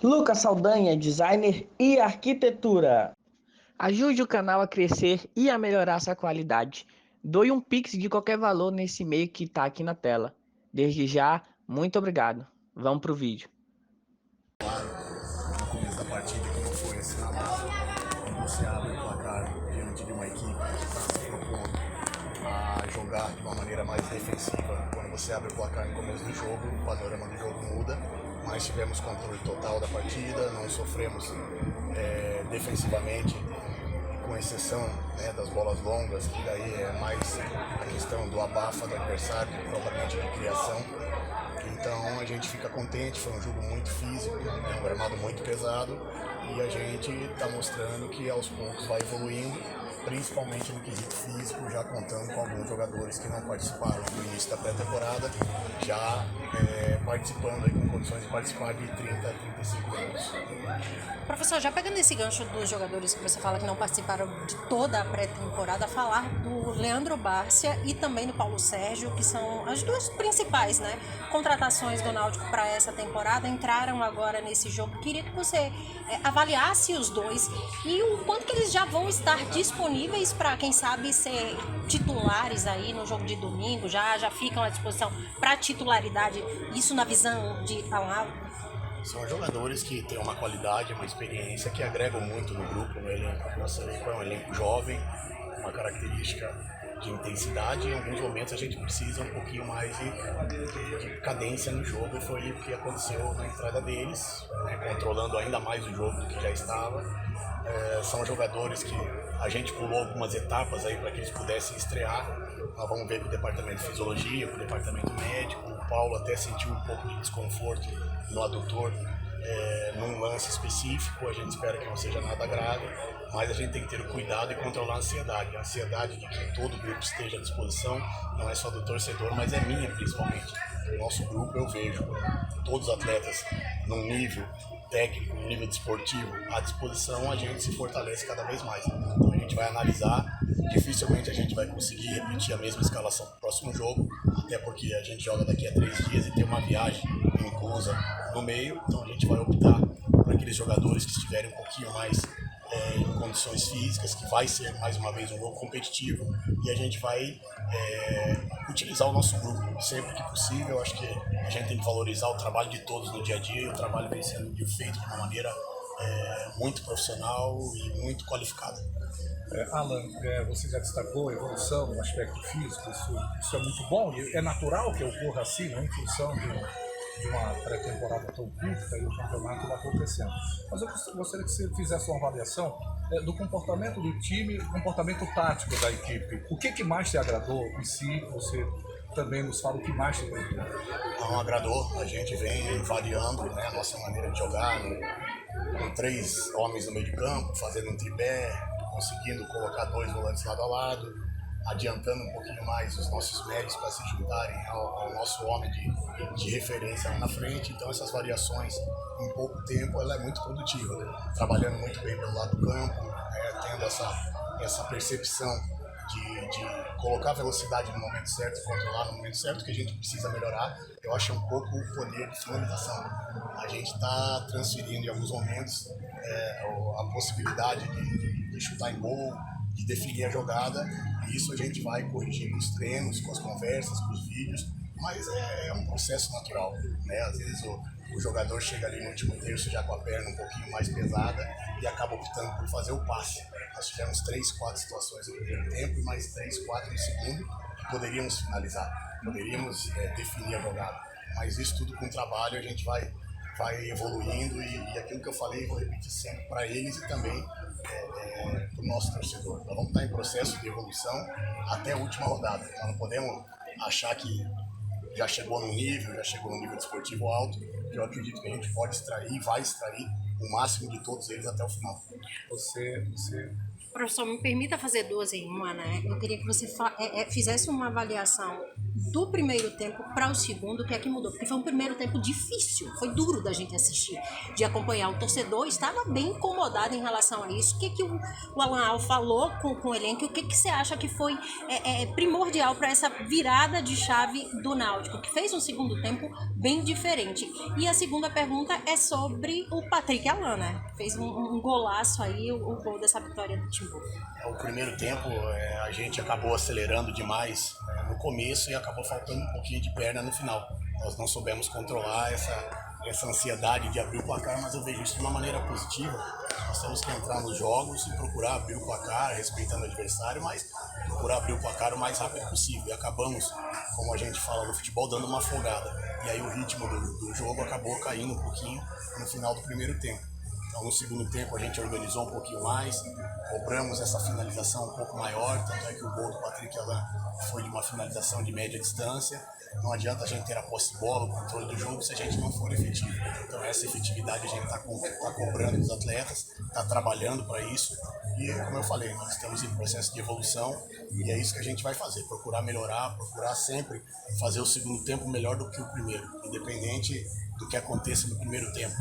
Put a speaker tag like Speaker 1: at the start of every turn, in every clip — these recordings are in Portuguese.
Speaker 1: Lucas Saldanha, designer e arquitetura. Ajude o canal a crescer e a melhorar sua qualidade. Doe um Pix de qualquer valor nesse e-mail que está aqui na tela. Desde já, muito obrigado. Vamos pro vídeo.
Speaker 2: No começo da partida, que não foi ensinado, você abre o placar diante de uma equipe que está se propondo a jogar de uma maneira mais defensiva. Quando você abre o placar no começo do jogo, o panorama do jogo muda, mas tivemos controle total da partida, não sofremos defensivamente, com exceção das bolas longas, que daí é mais a questão do abafa do adversário, propriamente de criação. Então a gente fica contente, foi um jogo muito físico, um gramado muito pesado, e a gente está mostrando que aos poucos vai evoluindo, principalmente no quesito físico, já contando com alguns jogadores que não participaram do início da pré-temporada, já participando aí com condições de participar de 30 a 35 minutos.
Speaker 3: Professor, já pegando esse gancho dos jogadores que você fala que não participaram de toda a pré-temporada, falar do Leandro Bárcia e também do Paulo Sérgio, que são as duas principais, contratações do Náutico para essa temporada, entraram agora nesse jogo. Queria que você avaliasse os dois e o quanto que eles já vão estar disponíveis para, quem sabe, ser titulares aí no jogo de domingo, já ficam à disposição para titularidade, isso na visão de Alan.
Speaker 2: São jogadores que têm uma qualidade, uma experiência que agregam muito no grupo, no elenco. Nosso elenco é um elenco jovem, uma característica de intensidade, e em alguns momentos a gente precisa um pouquinho mais de cadência no jogo, e foi o que aconteceu na entrada deles, controlando ainda mais o jogo do que já estava. São jogadores que a gente pulou algumas etapas aí para que eles pudessem estrear. Nós vamos ver com o departamento de fisiologia, com o departamento médico. O Paulo até sentiu um pouco de desconforto no adutor num lance específico. A gente espera que não seja nada grave, mas a gente tem que ter o cuidado e controlar a ansiedade de que todo o grupo esteja à disposição, não é só do torcedor, mas é minha principalmente. O nosso grupo, eu vejo todos os atletas num nível técnico, num nível desportivo à disposição, a gente se fortalece cada vez mais. Então a gente vai analisar, dificilmente a gente vai conseguir repetir a mesma escalação para o próximo jogo, até porque a gente joga daqui a 3 dias e tem uma viagem inclusa no meio, então a gente vai optar por aqueles jogadores que estiverem um pouquinho mais em condições físicas, que vai ser mais uma vez um jogo competitivo, e a gente vai utilizar o nosso grupo sempre que possível. Acho que a gente tem que valorizar o trabalho de todos no dia a dia, e o trabalho vem sendo feito de uma maneira muito profissional e muito qualificada.
Speaker 4: Alan, você já destacou a evolução no aspecto físico, isso é muito bom, e é natural que ocorra assim, em função de uma pré-temporada tão curta e o campeonato vai acontecendo. Mas eu gostaria que você fizesse uma avaliação do comportamento do time, do comportamento tático da equipe. O que mais te agradou em si? Você também nos fala o que mais te agradou.
Speaker 2: Não agradou, a gente vem variando a nossa maneira de jogar, com 3 homens no meio de campo, fazendo um tripé, conseguindo colocar 2 volantes lado a lado, adiantando um pouquinho mais os nossos médios para se juntarem ao nosso homem de referência lá na frente. Então essas variações em pouco tempo ela é muito produtiva, trabalhando muito bem pelo lado do campo, tendo essa percepção de colocar a velocidade no momento certo, controlar no momento certo. Que a gente precisa melhorar, eu acho, um pouco o poder de finalização. A gente está transferindo em alguns momentos a possibilidade de chutar em gol, de definir a jogada, e isso a gente vai corrigir com os treinos, com as conversas, com os vídeos, mas é um processo natural, Às vezes o jogador chega ali no último terço já com a perna um pouquinho mais pesada e acaba optando por fazer o passe. Nós tivemos 3, 4 situações no primeiro tempo e mais 3, 4 no segundo, que poderíamos finalizar, poderíamos definir a jogada, mas isso tudo com trabalho a gente vai evoluindo, e aquilo que eu falei vou repetir sempre para eles e também para o nosso torcedor. Nós vamos estar em processo de evolução até a última rodada. Nós não podemos achar que já chegou num nível desportivo alto, que eu acredito que a gente pode extrair, vai extrair o máximo de todos eles até o final.
Speaker 4: Você...
Speaker 3: Professor, me permita fazer 2 em 1, Eu queria que você fizesse uma avaliação do primeiro tempo para o segundo, o que é que mudou? Porque foi um primeiro tempo difícil, foi duro da gente assistir, de acompanhar. O torcedor estava bem incomodado em relação a isso. O que o Alan Al falou com o elenco? O que você acha que foi primordial para essa virada de chave do Náutico, que fez um segundo tempo bem diferente? E a segunda pergunta é sobre o Patrick Alan, né? Fez um golaço aí, o gol dessa vitória do Timbu.
Speaker 2: O primeiro tempo a gente acabou acelerando demais no começo e acabou faltando um pouquinho de perna no final. Nós não soubemos controlar essa ansiedade de abrir o placar, mas eu vejo isso de uma maneira positiva. Nós temos que entrar nos jogos e procurar abrir o placar, respeitando o adversário, mas procurar abrir o placar o mais rápido possível. E acabamos, como a gente fala no futebol, dando uma afogada. E aí o ritmo do jogo acabou caindo um pouquinho no final do primeiro tempo. Então, no segundo tempo, a gente organizou um pouquinho mais, cobramos essa finalização um pouco maior, tanto é que o gol do Patrick Alan foi de uma finalização de média distância. Não adianta a gente ter a posse de bola, o controle do jogo, se a gente não for efetivo. Então, essa efetividade a gente está cobrando dos atletas, está trabalhando para isso. E, como eu falei, nós estamos em processo de evolução e é isso que a gente vai fazer, procurar melhorar, procurar sempre fazer o segundo tempo melhor do que o primeiro, independente do que aconteça no primeiro tempo.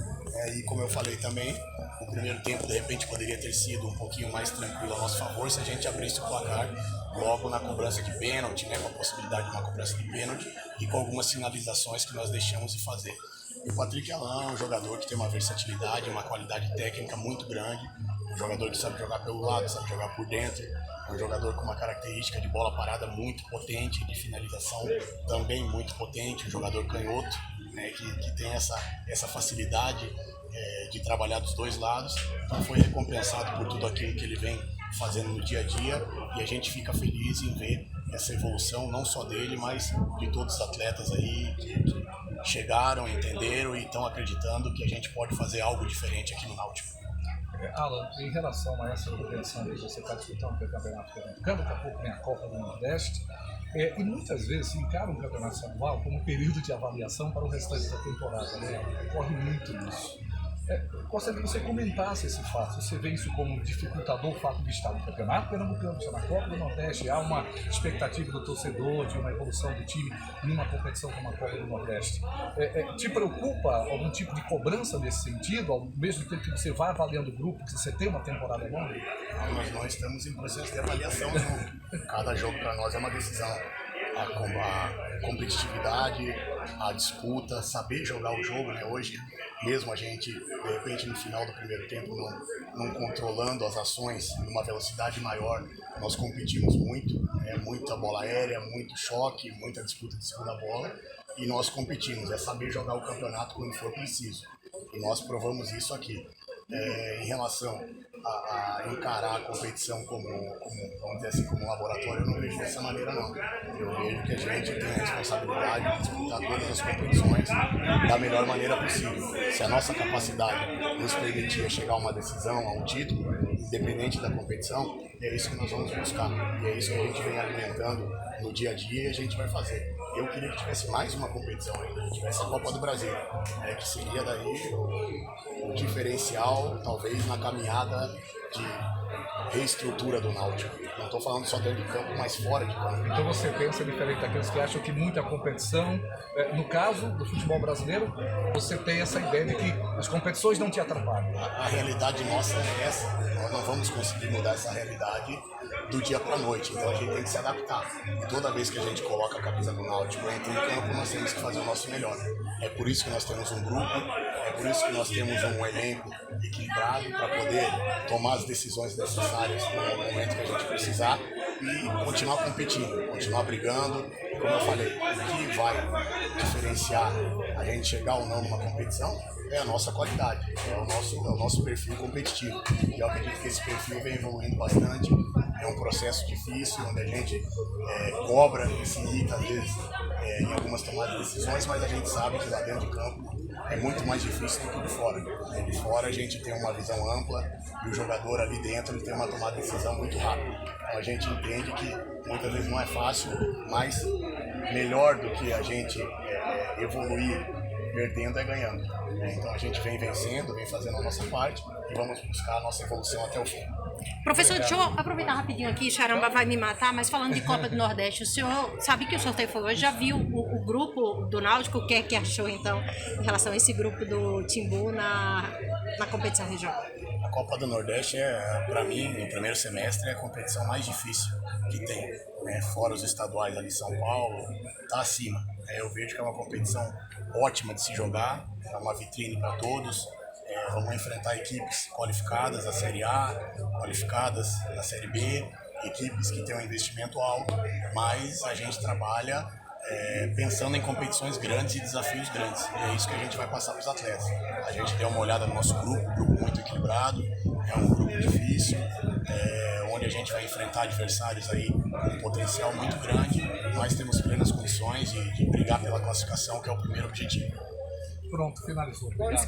Speaker 2: E como eu falei também, o primeiro tempo de repente poderia ter sido um pouquinho mais tranquilo a nosso favor se a gente abrisse o placar logo na cobrança de pênalti, com a possibilidade de uma cobrança de pênalti e com algumas finalizações que nós deixamos de fazer. E o Patrick Alan é um jogador que tem uma versatilidade, uma qualidade técnica muito grande, um jogador que sabe jogar pelo lado, sabe jogar por dentro, um jogador com uma característica de bola parada muito potente, de finalização também muito potente, um jogador canhoto, que tem essa facilidade de trabalhar dos dois lados. Então foi recompensado por tudo aquilo que ele vem fazendo no dia a dia e a gente fica feliz em ver essa evolução não só dele, mas de todos os atletas aí que chegaram, entenderam e estão acreditando que a gente pode fazer algo diferente aqui no Náutico.
Speaker 4: Alan, em relação a essa competição que você está disputando, que é o Campeonato Pernambucano, daqui a pouco vem a Copa do Nordeste, e muitas vezes se encara um campeonato estadual como um período de avaliação para o restante da temporada, né? Ocorre muito isso. Gostaria que você comentasse esse fato. Você vê isso como dificultador, o fato de estar no Campeonato Pernambucano, estar na Copa do Nordeste, há uma expectativa do torcedor de uma evolução do time numa competição como a Copa do Nordeste. Te preocupa algum tipo de cobrança nesse sentido, ao mesmo tempo que você vai avaliando o grupo, que você tem uma temporada longa?
Speaker 2: Nós não estamos em processo de avaliação, não. Cada jogo para nós é uma decisão. A competitividade, a disputa, saber jogar o jogo, Hoje, mesmo a gente, de repente, no final do primeiro tempo, não controlando as ações numa velocidade maior, nós competimos muito, muita bola aérea, muito choque, muita disputa de segunda bola, e nós competimos, é saber jogar o campeonato quando for preciso. E nós provamos isso aqui. Em relação a encarar a competição como, vamos dizer assim, como um laboratório, eu não vejo dessa maneira, não. Eu vejo que a gente tem a responsabilidade de disputar todas as competições da melhor maneira possível. Se a nossa capacidade nos permitir chegar a uma decisão, a um título, independente da competição, é isso que nós vamos buscar. E é isso que a gente vem alimentando no dia a dia e a gente vai fazer. Eu queria que tivesse mais uma competição ainda, que tivesse a Copa do Brasil, que seria daí o diferencial, talvez, na caminhada de reestrutura do Náutico. Não estou falando só dentro de campo, mas fora de campo.
Speaker 4: Então você pensa diferente daqueles que acham que muita competição, no caso do futebol brasileiro, você tem essa ideia de que as competições não te atrapalham.
Speaker 2: A realidade nossa é essa, nós não vamos conseguir mudar essa realidade do dia para a noite, então a gente tem que se adaptar. E toda vez que a gente coloca a camisa do Náutico, entra em campo, nós temos que fazer o nosso melhor. É por isso que nós temos um grupo, é por isso que nós temos um elenco equilibrado para poder tomar as decisões necessárias no momento que a gente precisar e continuar competindo, continuar brigando. Como eu falei, o que vai diferenciar a gente chegar ou não numa competição é a nossa qualidade, é o nosso perfil competitivo. E eu acredito que esse perfil vem evoluindo bastante. É um processo difícil, onde a gente cobra e se irrita, às vezes, em algumas tomadas de decisões, mas a gente sabe que lá dentro de campo é muito mais difícil do que de fora. De fora a gente tem uma visão ampla e o jogador ali dentro ele tem uma tomada de decisão muito rápida. Então a gente entende que muitas vezes não é fácil, mas melhor do que a gente evoluir perdendo é ganhando. Então a gente vem vencendo, vem fazendo a nossa parte e vamos buscar a nossa evolução até o fim.
Speaker 3: Professor, deixa eu aproveitar rapidinho aqui, Charamba vai me matar, mas falando de Copa do Nordeste, o senhor sabe que o sorteio foi hoje, já viu o grupo do Náutico, o que é que achou então em relação a esse grupo do Timbu na competição regional?
Speaker 2: A Copa do Nordeste para mim, no primeiro semestre, é a competição mais difícil que tem, né? Fora os estaduais ali em São Paulo, tá acima. Eu vejo que é uma competição ótima de se jogar, é uma vitrine para todos. Vamos enfrentar equipes qualificadas da Série A, qualificadas da Série B, equipes que têm um investimento alto, mas a gente trabalha pensando em competições grandes e desafios grandes. E é isso que a gente vai passar para os atletas. A gente deu uma olhada no nosso grupo, um grupo muito equilibrado, é um grupo difícil, onde a gente vai enfrentar adversários aí com um potencial muito grande. Nós temos plenas condições de brigar pela classificação, que é o primeiro objetivo.
Speaker 4: Pronto, finalizou. Obrigado.